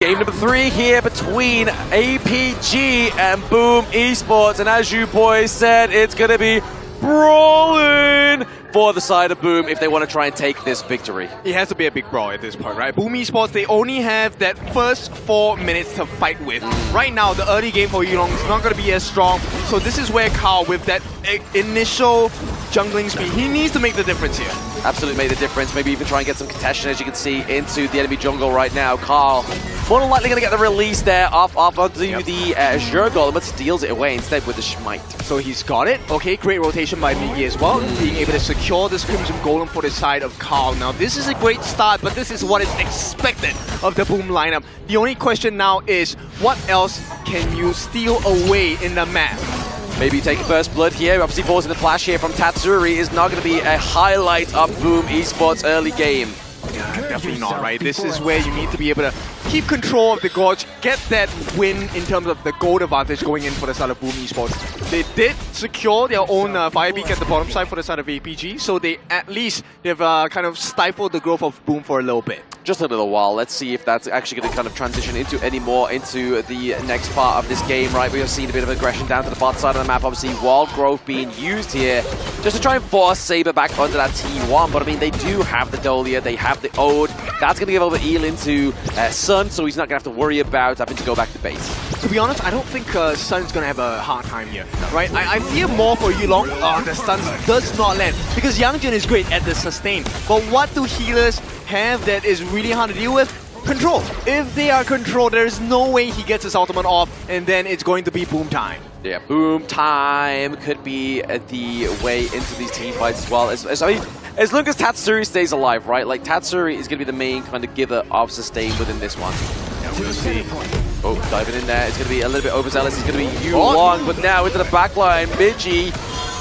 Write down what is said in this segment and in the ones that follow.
Game number 3 here between APG and Boom Esports, and as you boys said, it's going to be brawling for the side of Boom if they want to try and take this victory. It has to be a big brawl at this point, right? Boom Esports, they only have that first 4 minutes to fight with. Right now, the early game for Yulong is not going to be as strong, so this is where Carl, with that initial jungling speed, he needs to make the difference here. Absolutely made the difference. Maybe even try and get some contention, as you can see, into the enemy jungle right now. Carl, more than likely going to get the release there off onto the Azure Golem, but steals it away instead with the Smite. So he's got it. Okay, great rotation by Miggy as well, being able to secure this Crimson Golem for the side of Carl. Now, this is a great start, but this is what is expected of the Boom lineup. The only question now is, what else can you steal away in the map? Maybe take a first blood here. Obviously, forcing the flash here from Tatsuri is not going to be a highlight of Boom Esports' early game. Yeah, definitely not, right? This is where you need to be able to keep control of the Gorge, get that win in terms of the gold advantage going in for the side of Boom Esports. They did secure their own Fire Beak at the bottom side for the side of APG, so they've kind of stifled the growth of Boom for a little bit. Just a little while. Let's see if that's actually going to kind of transition into the next part of this game, right? We have seen a bit of aggression down to the bot side of the map. Obviously, Wild Growth being used here just to try and force Saber back onto that T1. But I mean, they do have the Dolia, they have the Ode. That's going to give over Eel into Sun, so he's not going to have to worry about having to go back to base. To be honest, I don't think Sun's going to have a hard time here, right? I fear more for Yulong. The Sun does not land, because Yangjun is great at the sustain. But what do healers have that is really hard to deal with? Control. If they are controlled, there's no way he gets his ultimate off, and then it's going to be Boom time. Yeah, Boom time could be the way into these team fights as well. As long as Tatsuri stays alive, right? Like, Tatsuri is going to be the main kind of giver of sustain within this one. Yeah, we'll see. Oh, diving in there. It's going to be a little bit overzealous. It's going to be Yulong, but now into the backline, Miggy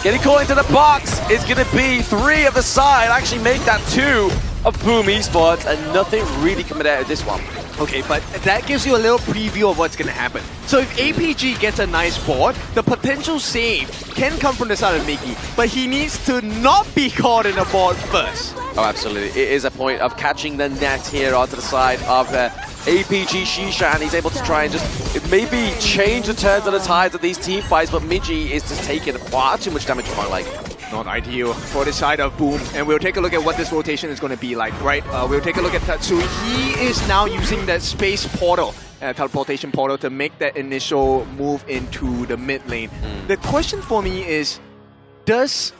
getting caught into the box. It's going to be 3 of the side. Actually make that 2 of Boom Esports, and nothing really coming out of this one. Okay, but that gives you a little preview of what's going to happen. So if APG gets a nice board, the potential save can come from the side of Miggy, but he needs to not be caught in a board first. Oh, absolutely. It is a point of catching the net here onto the side of APG Shisha, and he's able to try and just maybe change the turns of the tides of these team fights, but Miggy is just taking far too much damage for my liking. Not ideal for the side of Boom, and we'll take a look at what this rotation is going to be like, right? We'll take a look at Tatsuri. He is now using that space portal, teleportation portal, to make that initial move into the mid lane. The question for me is,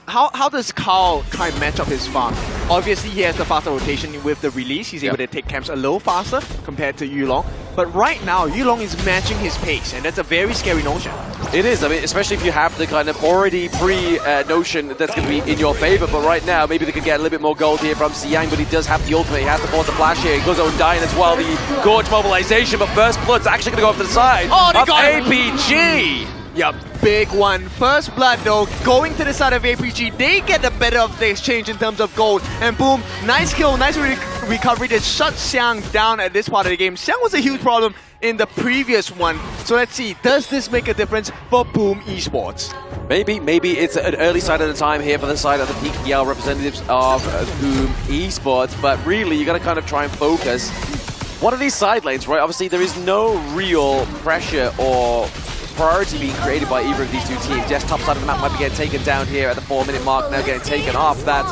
how does Carl try and match up his farm? Obviously, he has the faster rotation with the release. He's able to take camps a little faster compared to Yulong. But right now, Yulong is matching his pace, and that's a very scary notion. It is. I mean, especially if you have the kind of already pre-notion that's going to be in your favor. But right now, maybe they could get a little bit more gold here from Siang, but he does have the ultimate. He has to force the flash here. He goes Undying as well. The Gorge mobilization, but First Blood's actually going to go off to the side of APG. Yep, big one. First Blood, though, going to the side of APG. They get the better of the exchange in terms of gold. And Boom, nice kill, nice recovery to shut Xiang down at this part of the game. Xiang was a huge problem in the previous one. So let's see, does this make a difference for Boom Esports? Maybe it's an early side of the time here for the side of the PKL representatives of Boom Esports. But really, you got to kind of try and focus. What are these side lanes, right? Obviously, there is no real pressure or priority being created by either of these two teams. Yes, top side of the map might be getting taken down here at the 4-minute mark, now getting taken off. That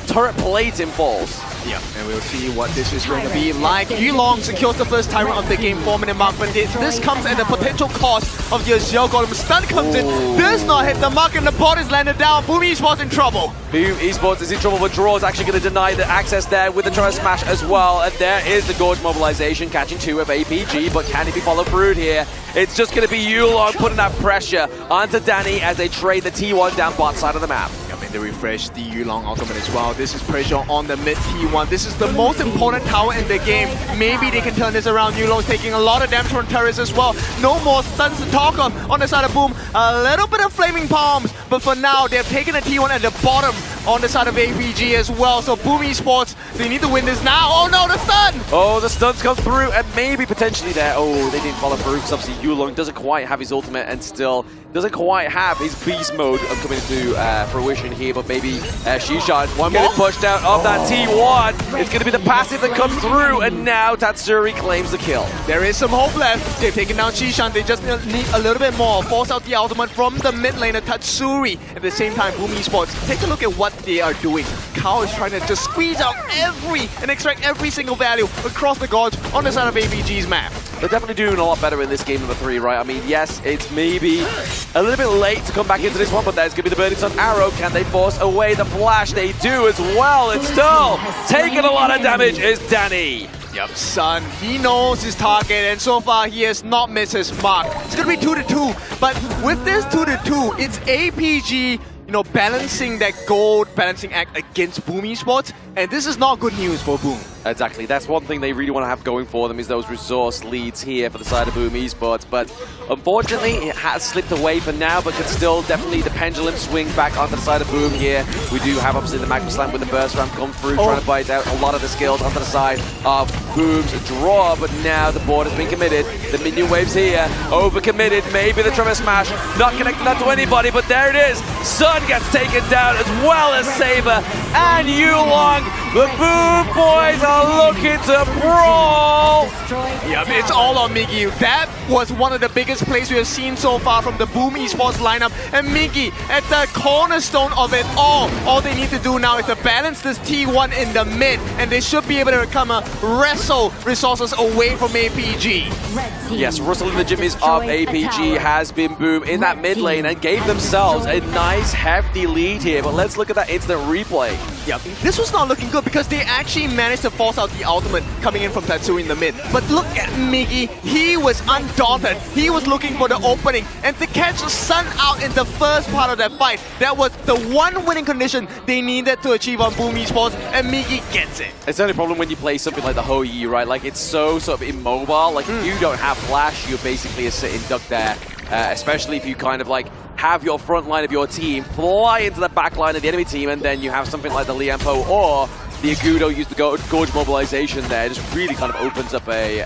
turret plating falls. Yeah, and we'll see what this is going to be like. Yulong secures the first tyrant of the game, 4-minute mark, but this comes at the potential cost of the Azure Golem. Stun comes in, does not hit the mark, and the bot is landed down. Boom Esports in trouble. Boom Esports is in trouble, but Draw is actually going to deny the access there with the try to smash as well. And there is the Gorge mobilization, catching 2 of APG, but can it be followed through here? It's just going to be Yulong putting that pressure onto Danny as they trade the T1 down bot side of the map. They refresh the Yulong ultimate as well. This is pressure on the mid T1. This is the most important tower in the game. Maybe they can turn this around. Yulong's taking a lot of damage from turrets as well. No more stuns to talk of on the side of Boom. A little bit of flaming palms, but for now, they've taken the T1 at the bottom on the side of APG as well. So Boom Esports, they need to win this now. Oh no, the stun! Oh, the stuns come through and maybe potentially there. Oh, they didn't follow through because obviously Yulong doesn't quite have his ultimate and still doesn't quite have his beast mode coming into fruition here. But maybe Shishan, one minute pushed out of that T1. It's going to be the passive that comes through, and now Tatsuri claims the kill. There is some hope left. They've taken down Shishan. They just need a little bit more. Force out the ultimate from the mid laner Tatsuri. At the same time, Boom Esports, take a look at what they are doing. Kao is trying to just squeeze out and extract every single value across the gods on the side of APG's map. They're definitely doing a lot better in this game number 3, right? I mean, yes, it's maybe a little bit late to come back into this one, but there's going to be the Burning Sun arrow. Can they force away the flash? They do as well. It's still taking a lot of damage is Danny. Yep, Sun, he knows his target, and so far he has not missed his mark. It's going to be 2-2, but with this 2-2, it's APG, you know, balancing that gold balancing act against Boom Esports, and this is not good news for Boom. Exactly, that's one thing they really want to have going for them is those resource leads here for the side of Boom Esports, but unfortunately it has slipped away for now, but can still definitely the pendulum swing back onto the side of Boom here. We do have obviously the Magma Slam with the burst ramp come through, trying to bite out a lot of the skills onto the side of Boom's draw, but now the board has been committed. The minion waves here, overcommitted, maybe the Tremor Smash, not connecting that to anybody, but there it is. Sun gets taken down as well as Saber and Yulong. The Boom boys are looking to brawl. Yep, it's all on Miggy. That was one of the biggest plays we have seen so far from the Boom Esports lineup. And Miggy at the cornerstone of it all. All they need to do now is to balance this T1 in the mid, and they should be able to come wrestle resources away from APG. Yes, rustling the jimmies of APG has been Boom in that mid lane and gave themselves a nice hefty lead here. But let's look at that instant replay. Yep, this was not looking good because they actually managed to force out the ultimate coming in from Tatsuri in the mid. But look at Miggy, he was undaunted. He was looking for the opening, and to catch Sun out in the first part of that fight, that was the one winning condition they needed to achieve on Boom Esports, and Miggy gets it. It's the only problem when you play something like the Hou Yi, right? Like, it's so sort of immobile. Like, if you don't have flash, you're basically a sitting duck there. Especially if you kind of like have your front line of your team fly into the back line of the enemy team, and then you have something like the Lianpo or the Agudo use the Gorge mobilization there. It just really kind of opens up a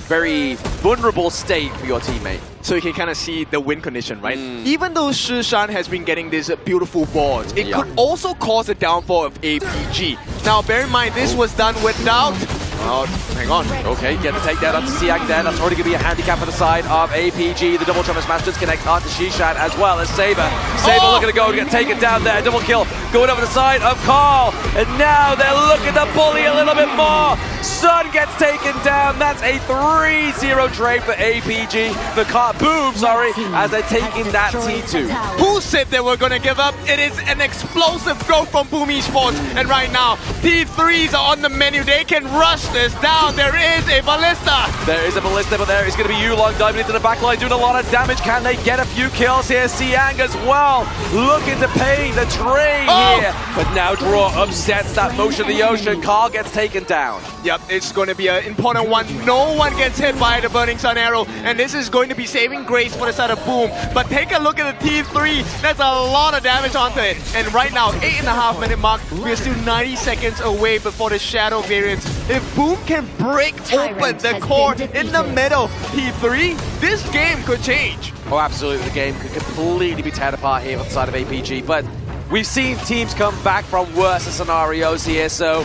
very vulnerable state for your teammate. So you can kind of see the win condition, right? Even though Shishan has been getting these beautiful boards, it could also cause a downfall of APG. Now bear in mind, this was done without... Oh, hang on. Okay, get the takedown onto Siak there. That's already going to be a handicap for the side of APG. The double Tremor Smash does connect onto Shishan as well as Saber. Saber looking to go to get taken down there. Double kill going over the side of Carl. And now they're looking to bully a little bit more. Sun gets taken down. That's a 3-0 trade for APG. For Boom, sorry, as they're taking that T2. Who said they were going to give up? It is an explosive growth from Boom Esports. And right now, T3s are on the menu. They can rush this down. There is a ballista. There is a ballista, but there is going to be Yulong diving into the backline, doing a lot of damage. Can they get a few kills here? Siang as well, looking to pay the trade here. But now draw upsets that motion of the ocean. Carl gets taken down. Yep, it's going to be an important one. No one gets hit by the Burning Sun arrow, and this is going to be saving grace for the side of Boom. But take a look at the T3. That's a lot of damage onto it. And right now, 8.5 minute mark. We're still 90 seconds away before the Shadow variants. If Boom can break open the core in the middle, T3, this game could change. Oh, absolutely. The game could completely be teared apart here on the side of APG. But we've seen teams come back from worse scenarios here, so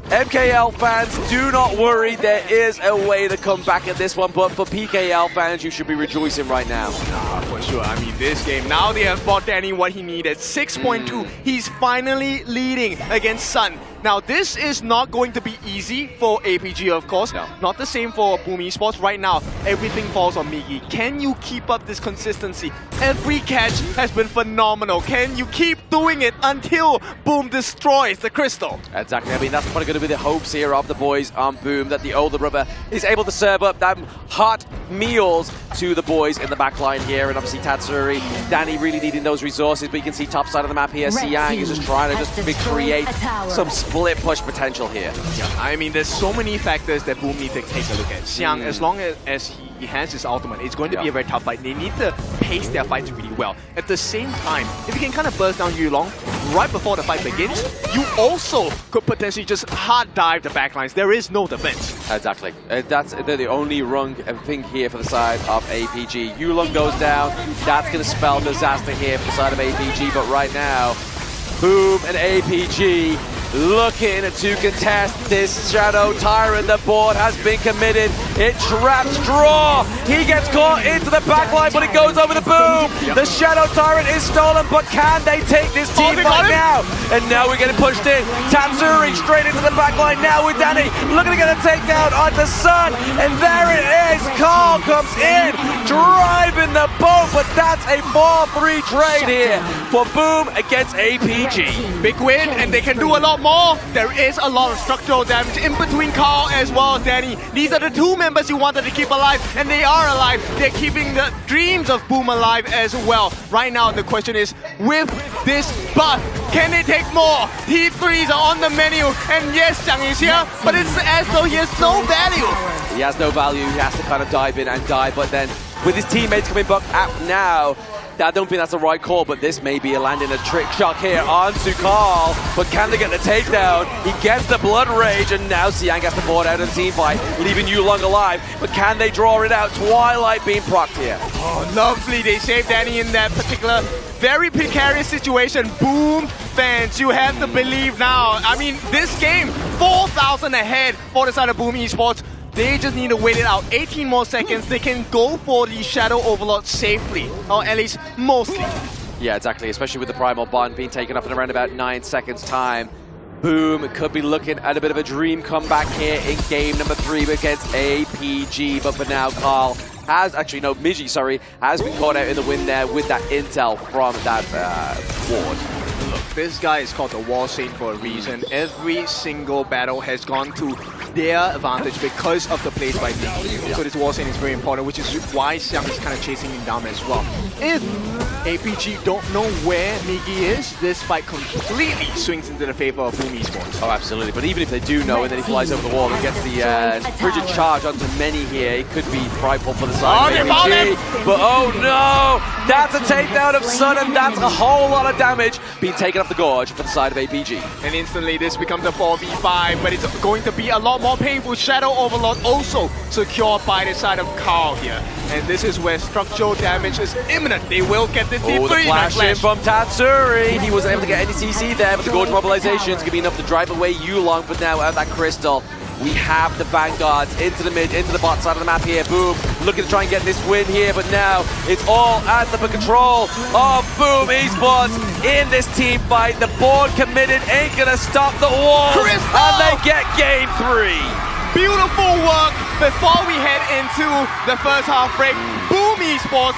MKL fans, do not worry. There is a way to come back at this one, but for PKL fans, you should be rejoicing right now. For sure. I mean, this game, now they have bought Danny what he needed. 6.2. He's finally leading against Sun. Now, this is not going to be easy for APG, of course. No. Not the same for Boom Esports. Right now, everything falls on Miggy. Can you keep up this consistency? Every catch has been phenomenal. Can you keep doing it until Boom destroys the crystal? Exactly. I mean, that's probably going to be the hopes here of the boys on Boom, that the older brother is able to serve up that hot meals to the boys in the back line here. And obviously, Tatsuri, Danny really needing those resources, but you can see top side of the map here. Siang is just trying to just recreate some split push potential here. Yeah, I mean, there's so many factors that Boom needs to take a look at. Xiang, as long as he has his ultimate, it's going to be a very tough fight. They need to pace their fights really well. At the same time, if you can kind of burst down Yulong, right before the fight begins, you also could potentially just hard dive the backlines. There is no defense. Exactly. That's the only wrong thing here for the side of APG. Yulong goes down. That's going to spell disaster here for the side of APG. But right now, Boom and APG looking to contest this Shadow Tyrant. The board has been committed. It traps Draw. He gets caught into the backline, but it goes over the Boom. The Shadow Tyrant is stolen, but can they take this team right now? And now we're getting pushed in. Tatsuri straight into the backline now with Danny. Looking to get a takedown onto Sun. And there it is. Carl comes in, driving the boat, but that's a 4-3 trade here for Boom against APG. Big win, and they can do a lot more. There is a lot of structural damage in between Carl as well as Danny. These are the two members you wanted to keep alive, and they are alive. They're keeping the dreams of Boom alive as well. Right now, the question is, with this buff, can they take more? T3s are on the menu, and yes, Zhang is here, but it's as though he has no value. He has no value. He has to kind of dive in and die, but then with his teammates coming back up now, I don't think that's the right call, but this may be landing a trick shot here onto Carl. But can they get the takedown? He gets the Blood Rage, and now Siang gets the board out of the team fight, leaving Yulong alive. But can they draw it out? Twilight being procced here. Oh, lovely. They saved Danny in that particular very precarious situation. Boom fans, you have to believe now. I mean, this game, 4,000 ahead for the side of Boom Esports. They just need to wait it out. 18 more seconds. They can go for the Shadow Overlord safely, or at least mostly. Yeah, exactly. Especially with the Primal Bond being taken up in around about 9 seconds time. Boom could be looking at a bit of a dream comeback here in game number 3 against APG. But for now, Carl has Miji, sorry, has been caught out in the win there with that intel from that ward. Look, this guy is called the Wall Saint for a reason. Every single battle has gone to their advantage because of the plays by Migi. So this Wall Saint is very important, which is why Xiang is kind of chasing him down as well. If APG don't know where Migi is, this fight completely swings into the favor of Boom Esports. Oh, absolutely. But even if they do know, and then he flies over the wall and gets the frigid charge onto Many here, it could be frightful for the side of APG. But oh no! That's a takedown of Sun, and that's a whole lot of damage being taken off the gorge for the side of APG. And instantly this becomes a 4v5, but it's going to be a lot more painful. Shadow Overlord also secured by the side of Carl here. And this is where structural damage is imminent. They will get this T3. Oh, the flash in from Tatsuri. He wasn't able to get any CC there, but the gorge mobilization is going to be enough to drive away Yulong. But now out of that crystal, we have the Vanguards into the mid, into the bot side of the map here. Boom, looking to try and get this win here, but now it's all under the control of Boom Esports in this team fight. The board committed ain't gonna stop the wall, and they get game 3. Beautiful work before we head into the first half break. Boom Esports